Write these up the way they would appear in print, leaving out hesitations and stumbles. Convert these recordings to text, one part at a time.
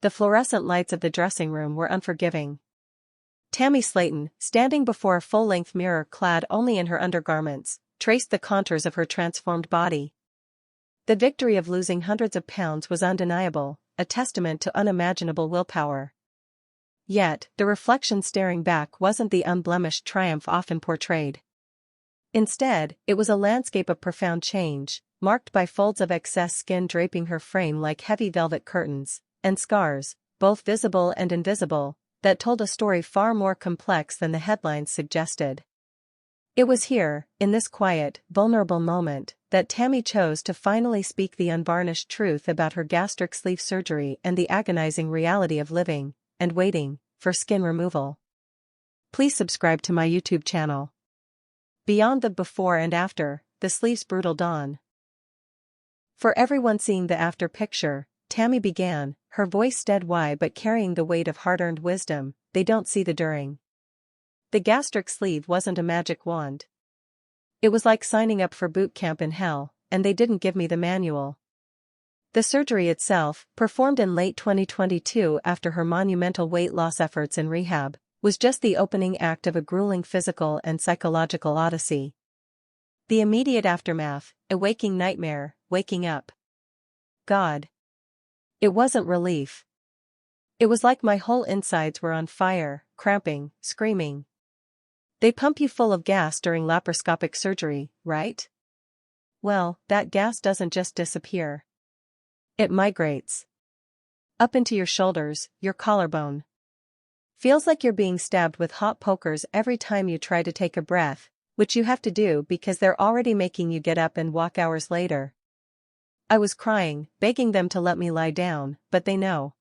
The fluorescent lights of the dressing room were unforgiving. Tammy Slaton, standing before a full-length mirror clad only in her undergarments, traced the contours of her transformed body. The victory of losing hundreds of pounds was undeniable, a testament to unimaginable willpower. Yet, the reflection staring back wasn't the unblemished triumph often portrayed. Instead, it was a landscape of profound change, marked by folds of excess skin draping her frame like heavy velvet curtains, and scars, both visible and invisible, that told a story far more complex than the headlines suggested. It was here, in this quiet, vulnerable moment, that Tammy chose to finally speak the unvarnished truth about her gastric sleeve surgery and the agonizing reality of living and waiting for skin removal. Please subscribe to my YouTube channel. Beyond the before and after, the sleeve's brutal dawn. For everyone seeing the after picture, Tammy began, her voice dead-wide but carrying the weight of hard-earned wisdom. They don't see the during. The gastric sleeve wasn't a magic wand. It was like signing up for boot camp in hell, and they didn't give me the manual. The surgery itself, performed in late 2022 after her monumental weight loss efforts in rehab, was just the opening act of a grueling physical and psychological odyssey. The immediate aftermath, a waking nightmare, waking up. God. It wasn't relief. It was like my whole insides were on fire, cramping, screaming. They pump you full of gas during laparoscopic surgery, right? Well, that gas doesn't just disappear. It migrates up into your shoulders, your collarbone. Feels like you're being stabbed with hot pokers every time you try to take a breath, which you have to do because they're already making you get up and walk hours later. I was crying, begging them to let me lie down, but they know.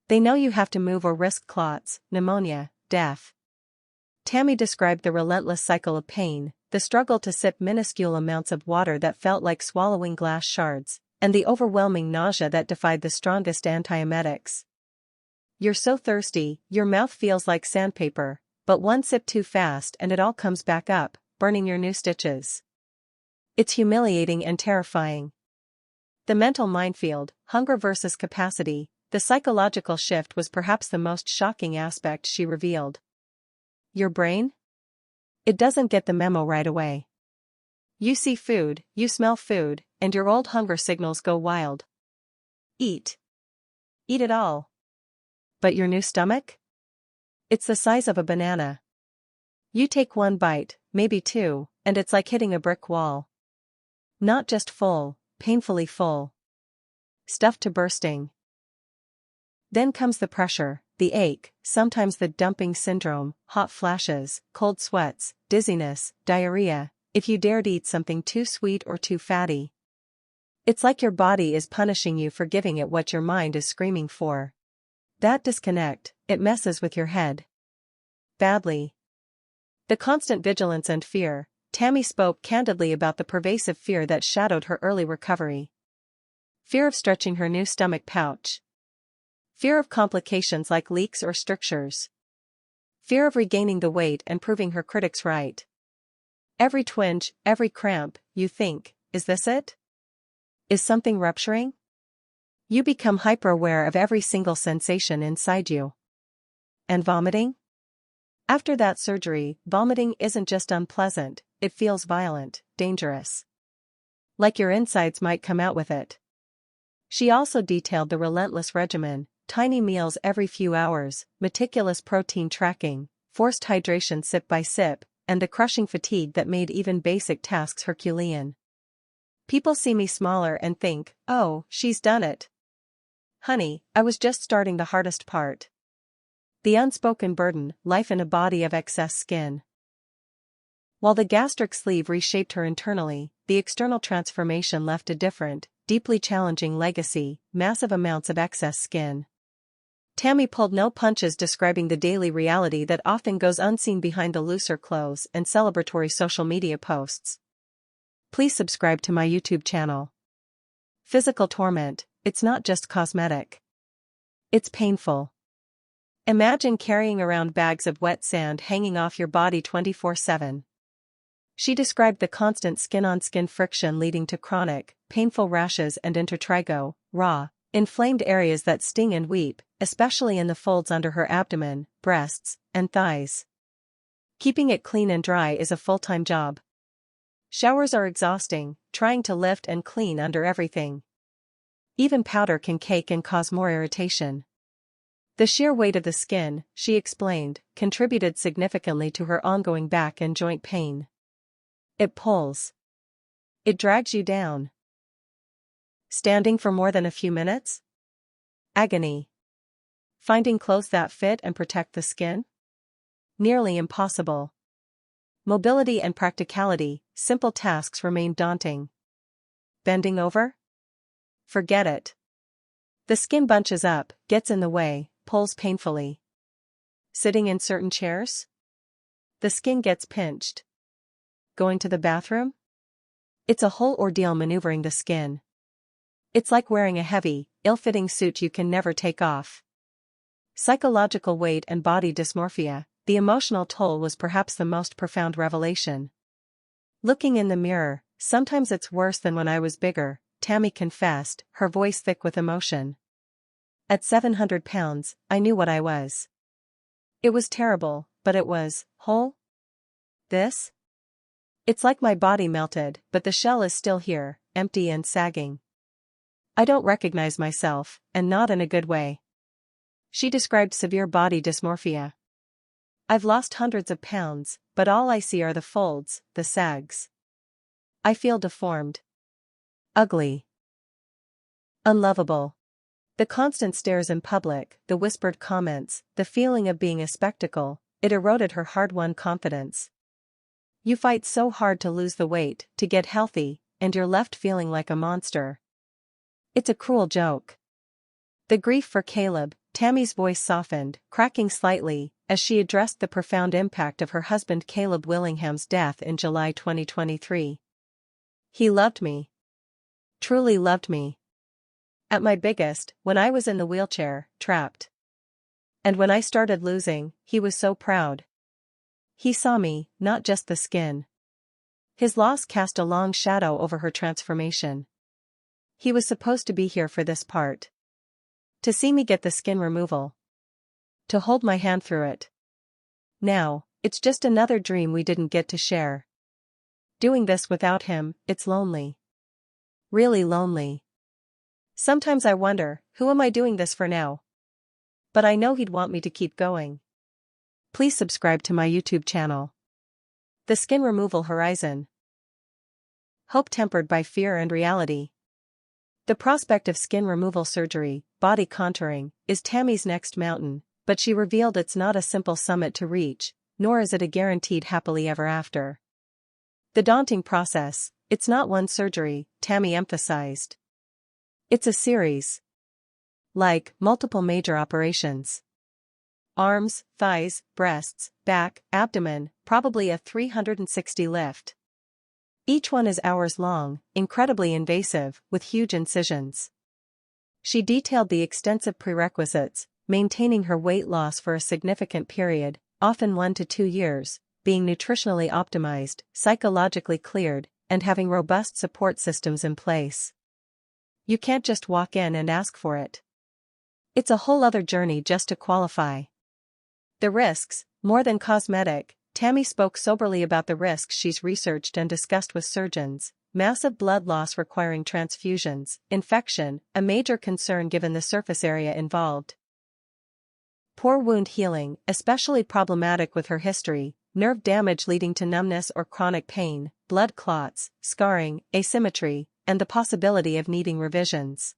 They know you have to move or risk clots, pneumonia, death. Tammy described the relentless cycle of pain, the struggle to sip minuscule amounts of water that felt like swallowing glass shards, and the overwhelming nausea that defied the strongest antiemetics. You're so thirsty, your mouth feels like sandpaper, but one sip too fast and it all comes back up, burning your new stitches. It's humiliating and terrifying. The mental minefield, hunger versus capacity, the psychological shift was perhaps the most shocking aspect she revealed. Your brain? It doesn't get the memo right away. You see food, you smell food, and your old hunger signals go wild. Eat. Eat it all. But your new stomach? It's the size of a banana. You take one bite, maybe two, and it's like hitting a brick wall. Not just full, painfully full. Stuffed to bursting. Then comes the pressure, the ache, sometimes the dumping syndrome, hot flashes, cold sweats, dizziness, diarrhea, if you dared eat something too sweet or too fatty. It's like your body is punishing you for giving it what your mind is screaming for. That disconnect, it messes with your head. Badly. The constant vigilance and fear. Tammy spoke candidly about the pervasive fear that shadowed her early recovery. Fear of stretching her new stomach pouch. Fear of complications like leaks or strictures. Fear of regaining the weight and proving her critics right. Every twinge, every cramp, you think, is this it? Is something rupturing? You become hyper-aware of every single sensation inside you. And vomiting? After that surgery, vomiting isn't just unpleasant, it feels violent, dangerous. Like your insides might come out with it. She also detailed the relentless regimen, tiny meals every few hours, meticulous protein tracking, forced hydration sip by sip, and the crushing fatigue that made even basic tasks Herculean. People see me smaller and think, oh, she's done it. Honey, I was just starting the hardest part. The unspoken burden, life in a body of excess skin. While the gastric sleeve reshaped her internally, the external transformation left a different, deeply challenging legacy, massive amounts of excess skin. Tammy pulled no punches describing the daily reality that often goes unseen behind the looser clothes and celebratory social media posts. Please subscribe to my YouTube channel. Physical torment, it's not just cosmetic. It's painful. Imagine carrying around bags of wet sand hanging off your body 24/7. She described the constant skin-on-skin friction leading to chronic, painful rashes and intertrigo, raw, Inflamed areas that sting and weep, especially in the folds under her abdomen, breasts, and thighs. Keeping it clean and dry is a full-time job. Showers are exhausting, trying to lift and clean under everything. Even powder can cake and cause more irritation. The sheer weight of the skin, she explained, contributed significantly to her ongoing back and joint pain. It pulls. It drags you down. Standing for more than a few minutes? Agony. Finding clothes that fit and protect the skin? Nearly impossible. Mobility and practicality, simple tasks remain daunting. Bending over? Forget it. The skin bunches up, gets in the way, pulls painfully. Sitting in certain chairs? The skin gets pinched. Going to the bathroom? It's a whole ordeal maneuvering the skin. It's like wearing a heavy, ill-fitting suit you can never take off. Psychological weight and body dysmorphia, the emotional toll was perhaps the most profound revelation. Looking in the mirror, sometimes it's worse than when I was bigger, Tammy confessed, her voice thick with emotion. At 700 pounds, I knew what I was. It was terrible, but it was whole. This? It's like my body melted, but the shell is still here, empty and sagging. I don't recognize myself, and not in a good way. She described severe body dysmorphia. I've lost hundreds of pounds, but all I see are the folds, the sags. I feel deformed. Ugly. Unlovable. The constant stares in public, the whispered comments, the feeling of being a spectacle, it eroded her hard-won confidence. You fight so hard to lose the weight, to get healthy, and you're left feeling like a monster. It's a cruel joke. The grief for Caleb, Tammy's voice softened, cracking slightly, as she addressed the profound impact of her husband Caleb Willingham's death in July 2023. He loved me. Truly loved me. At my biggest, when I was in the wheelchair, trapped. And when I started losing, he was so proud. He saw me, not just the skin. His loss cast a long shadow over her transformation. He was supposed to be here for this part. To see me get the skin removal. To hold my hand through it. Now, it's just another dream we didn't get to share. Doing this without him, it's lonely. Really lonely. Sometimes I wonder, who am I doing this for now? But I know he'd want me to keep going. Please subscribe to my YouTube channel. The Skin Removal Horizon. Hope tempered by fear and reality. The prospect of skin removal surgery, body contouring, is Tammy's next mountain, but she revealed it's not a simple summit to reach, nor is it a guaranteed happily ever after. The daunting process, it's not one surgery, Tammy emphasized. It's a series. Like multiple major operations. Arms, thighs, breasts, back, abdomen, probably a 360 lift. Each one is hours long, incredibly invasive, with huge incisions. She detailed the extensive prerequisites, maintaining her weight loss for a significant period, often 1 to 2 years, being nutritionally optimized, psychologically cleared, and having robust support systems in place. You can't just walk in and ask for it. It's a whole other journey just to qualify. The risks, more than cosmetic. Tammy spoke soberly about the risks she's researched and discussed with surgeons: massive blood loss requiring transfusions, infection, a major concern given the surface area involved. Poor wound healing, especially problematic with her history, nerve damage leading to numbness or chronic pain, blood clots, scarring, asymmetry, and the possibility of needing revisions.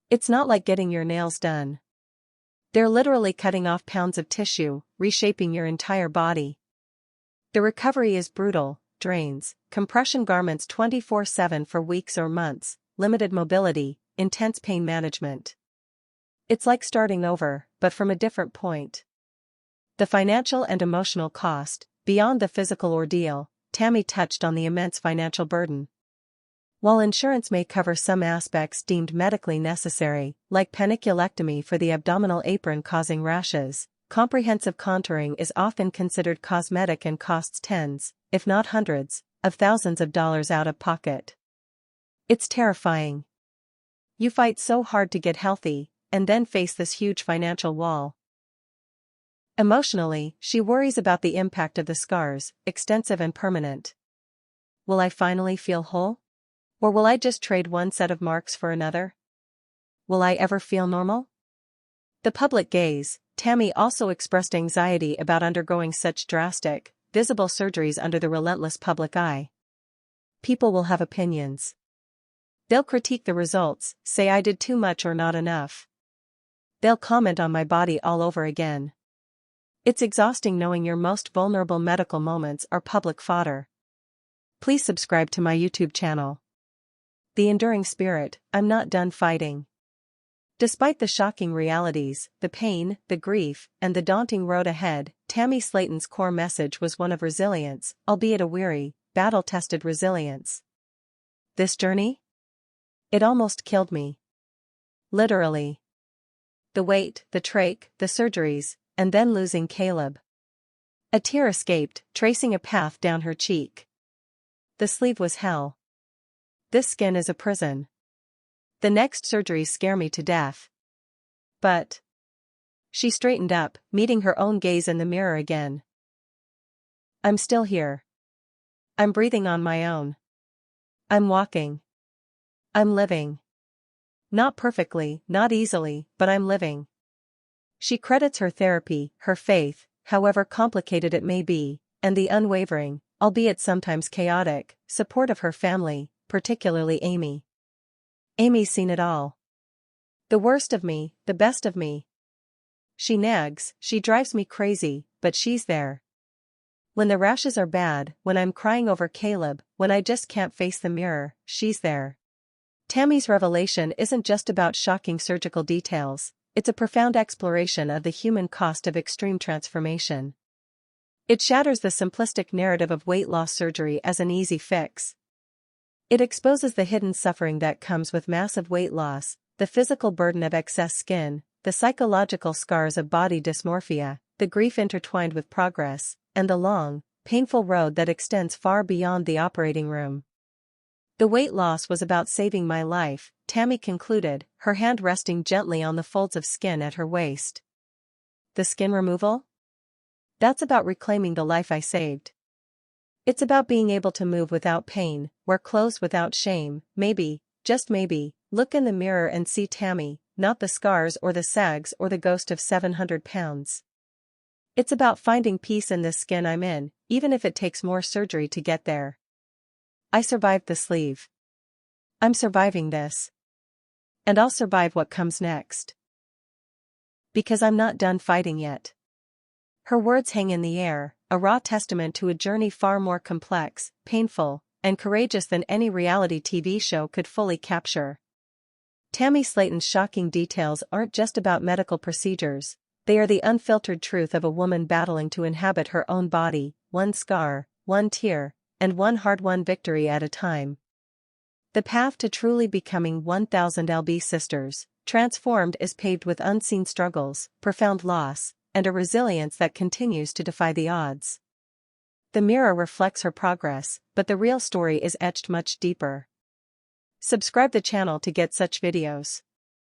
It's not like getting your nails done. They're literally cutting off pounds of tissue, reshaping your entire body. The recovery is brutal: drains, compression garments 24/7 for weeks or months, limited mobility, intense pain management. It's like starting over, but from a different point. The financial and emotional cost, beyond the physical ordeal, Tammy touched on the immense financial burden. While insurance may cover some aspects deemed medically necessary, like paniculectomy for the abdominal apron causing rashes, comprehensive contouring is often considered cosmetic and costs tens, if not hundreds, of thousands of dollars out of pocket. It's terrifying. You fight so hard to get healthy, and then face this huge financial wall. Emotionally, she worries about the impact of the scars, extensive and permanent. Will I finally feel whole? Or will I just trade one set of marks for another? Will I ever feel normal? The public gaze. Tammy also expressed anxiety about undergoing such drastic, visible surgeries under the relentless public eye. People will have opinions. They'll critique the results, say I did too much or not enough. They'll comment on my body all over again. It's exhausting knowing your most vulnerable medical moments are public fodder. Please subscribe to my YouTube channel. The Enduring Spirit, I'm not done fighting. Despite the shocking realities, the pain, the grief, and the daunting road ahead, Tammy Slaton's core message was one of resilience, albeit a weary, battle-tested resilience. This journey? It almost killed me. Literally. The wait, the trach, the surgeries, and then losing Caleb. A tear escaped, tracing a path down her cheek. The sleeve was hell. This skin is a prison. The next surgeries scare me to death. But she straightened up, meeting her own gaze in the mirror again. I'm still here. I'm breathing on my own. I'm walking. I'm living. Not perfectly, not easily, but I'm living. She credits her therapy, her faith, however complicated it may be, and the unwavering, albeit sometimes chaotic, support of her family, particularly Amy. Amy's seen it all. The worst of me, the best of me. She nags, she drives me crazy, but she's there. When the rashes are bad, when I'm crying over Caleb, when I just can't face the mirror, she's there. Tammy's revelation isn't just about shocking surgical details, it's a profound exploration of the human cost of extreme transformation. It shatters the simplistic narrative of weight loss surgery as an easy fix. It exposes the hidden suffering that comes with massive weight loss, the physical burden of excess skin, the psychological scars of body dysmorphia, the grief intertwined with progress, and the long, painful road that extends far beyond the operating room. The weight loss was about saving my life, Tammy concluded, her hand resting gently on the folds of skin at her waist. The skin removal? That's about reclaiming the life I saved. It's about being able to move without pain, wear clothes without shame, maybe, just maybe, look in the mirror and see Tammy, not the scars or the sags or the ghost of 700 pounds. It's about finding peace in this skin I'm in, even if it takes more surgery to get there. I survived the sleeve. I'm surviving this. And I'll survive what comes next. Because I'm not done fighting yet. Her words hang in the air, a raw testament to a journey far more complex, painful, and courageous than any reality TV show could fully capture. Tammy Slaton's shocking details aren't just about medical procedures, they are the unfiltered truth of a woman battling to inhabit her own body, one scar, one tear, and one hard-won victory at a time. The path to truly becoming 1,000 LB sisters, transformed, is paved with unseen struggles, profound loss, and a resilience that continues to defy the odds. The mirror reflects her progress, but the real story is etched much deeper. Subscribe the channel to get such videos.